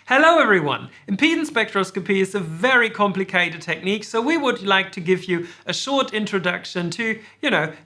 Hello everyone! Impedance spectroscopy is a very complicated technique, so we would like to give you a short introduction to,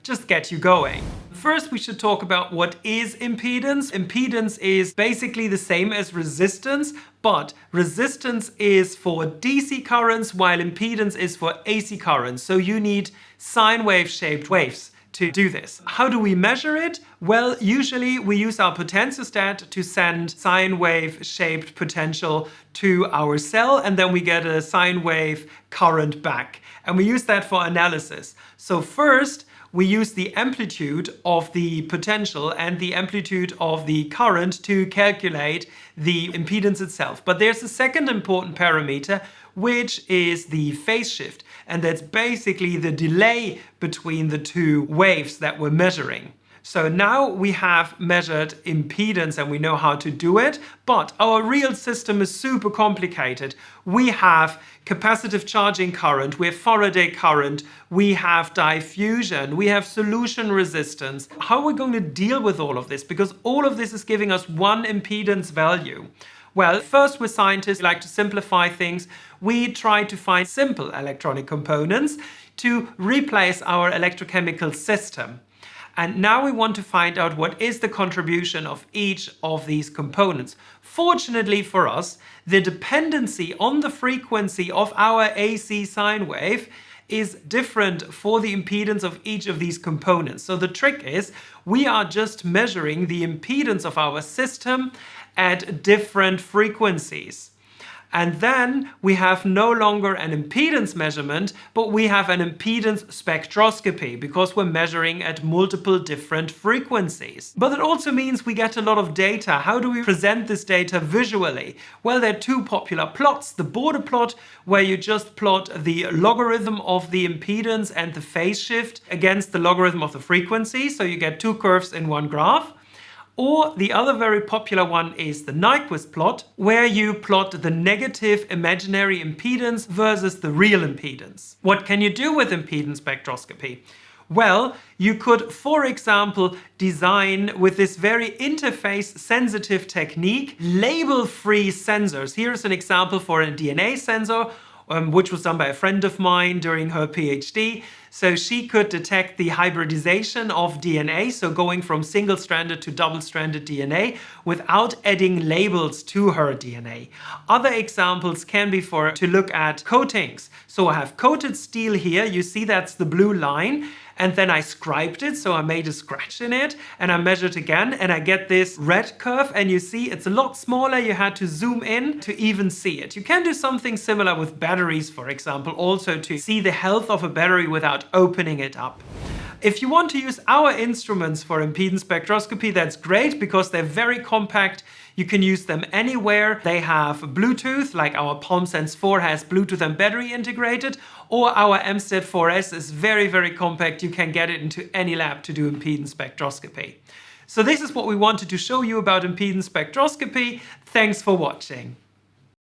just get you going. First, we should talk about what is impedance. Impedance is basically the same as resistance, but resistance is for DC currents while impedance is for AC currents. So you need sine wave shaped waves to do this. How do we measure it? Well, usually we use our potentiostat to send sine wave shaped potential to our cell, and then we get a sine wave current back. And we use that for analysis. So first, we use the amplitude of the potential and the amplitude of the current to calculate the impedance itself. But there's a second important parameter, which is the phase shift. And that's basically the delay between the two waves that we're measuring. So now we have measured impedance and we know how to do it, but our real system is super complicated. We have capacitive charging current, we have Faraday current, we have diffusion, we have solution resistance. How are we going to deal with all of this? Because all of this is giving us one impedance value. Well, first, we're scientists, we like to simplify things. We try to find simple electronic components to replace our electrochemical system. And now we want to find out what is the contribution of each of these components. Fortunately for us, the dependency on the frequency of our AC sine wave is different for the impedance of each of these components. So the trick is we are just measuring the impedance of our system at different frequencies. And then we have no longer an impedance measurement, but we have an impedance spectroscopy because we're measuring at multiple different frequencies. But it also means we get a lot of data. How do we present this data visually? Well, there are two popular plots. The border plot, where you just plot the logarithm of the impedance and the phase shift against the logarithm of the frequency. So you get two curves in one graph. Or the other very popular one is the Nyquist plot, where you plot the negative imaginary impedance versus the real impedance. What can you do with impedance spectroscopy? Well, you could, for example, design with this very interface sensitive technique label-free sensors. Here's an example for a DNA sensor, which was done by a friend of mine during her PhD. So she could detect the hybridization of DNA, so going from single-stranded to double-stranded DNA, without adding labels to her DNA. Other examples can be to look at coatings. So I have coated steel here, you see that's the blue line, and then I scribed it, so I made a scratch in it, and I measured again, and I get this red curve, and you see it's a lot smaller. You had to zoom in to even see it. You can do something similar with batteries, for example, also to see the health of a battery without opening it up. If you want to use our instruments for impedance spectroscopy, that's great because they're very compact. You can use them anywhere. They have Bluetooth, like our PalmSens 4 has Bluetooth and battery integrated, or our MSTED 4S is very, very compact. You can get it into any lab to do impedance spectroscopy. So this is what we wanted to show you about impedance spectroscopy. Thanks for watching.